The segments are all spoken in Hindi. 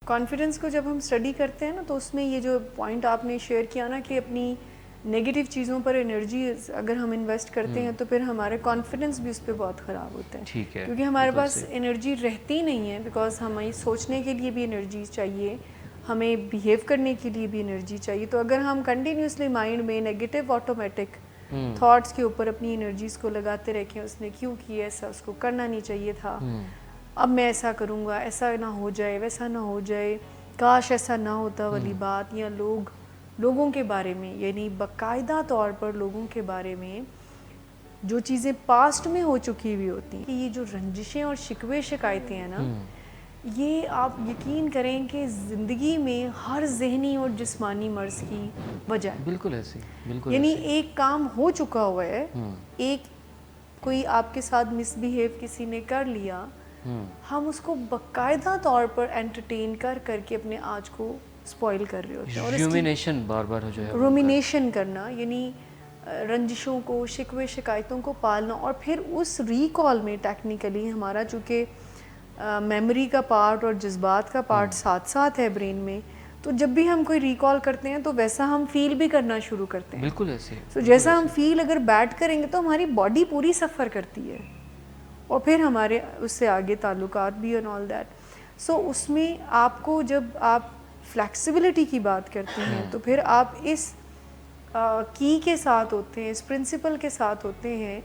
कॉन्फिडेंस को जब हम स्टडी करते हैं ना, तो उसमें ये जो पॉइंट आपने शेयर किया ना कि अपनी नेगेटिव चीज़ों पर एनर्जी अगर हम इन्वेस्ट करते हैं तो फिर हमारा कॉन्फिडेंस भी उस पर बहुत ख़राब होता है। ठीक है, क्योंकि हमारे बिल्कुल पास सही। एनर्जी रहती नहीं है, बिकॉज हमें सोचने के लिए भी एनर्जी चाहिए, हमें बिहेव करने के लिए भी एनर्जी चाहिए। तो अगर हम कंटिन्यूसली माइंड में नेगेटिव ऑटोमेटिक थॉट्स के ऊपर अपनी एनर्जीज़ को लगाते रखें, उसने क्यों किया ऐसा, उसको करना नहीं चाहिए था, अब मैं ऐसा करूँगा, ऐसा ना हो जाए, वैसा ना हो जाए, काश ऐसा ना होता वाली बात, या लोगों के बारे में, यानी बाकायदा तौर पर लोगों के बारे में जो चीज़ें पास्ट में हो चुकी हुई होती हैं, कि ये जो रंजिशें और शिकवे शिकायतें हैं ना, ये आप यकीन करें कि ज़िंदगी में हर ज़हनी और जिस्मानी मर्ज़ की वजह है। बिल्कुल ऐसी, बिल्कुल यानी ऐसी। एक काम हो चुका हुआ है, एक कोई आपके साथ मिसबिहेव किसी ने कर लिया, हम उसको बाकायदा तौर पर एंटरटेन करके अपने आज को स्पॉइल कर रहे होते हैं। और इसकी र्यूमिनेशन बार बार हो जो है वो रूमिनेशन करना, यानी रंजिशों को, शिकवे शिकायतों को पालना, और फिर उस रिकॉल में टेक्निकली हमारा चूँकि मेमोरी का पार्ट और जज्बात का पार्ट साथ साथ है ब्रेन में, तो जब भी हम कोई रिकॉल करते हैं तो वैसा हम फील भी करना शुरू करते हैं। बिल्कुल ऐसे। तो जैसा हम फील अगर बैड करेंगे तो हमारी बॉडी पूरी सफ़र करती है, और फिर हमारे उससे आगे ताल्लुकात भी एंड ऑल दैट। सो उसमें आपको, जब आप फ्लेक्सिबिलिटी की बात करते हैं तो फिर आप इस की के साथ होते हैं, इस प्रिंसिपल के साथ होते हैं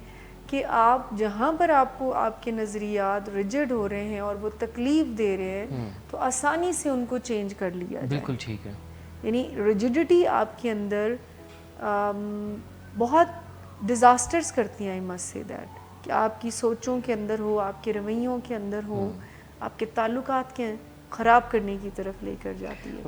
कि आप जहाँ पर आपको आपके नज़रियात रिजिड हो रहे हैं और वो तकलीफ़ दे रहे हैं, तो आसानी से उनको चेंज कर लिया जाए। बिल्कुल ठीक है। यानी रिजिडिटी आपके अंदर बहुत डिज़ास्टर्स करती हैं, आई मस्ट से दैट, कि आपकी सोचों के अंदर हो, आपके रवैयों के अंदर हो, आपके ताल्लुकात के ख़राब करने की तरफ लेकर जाती है।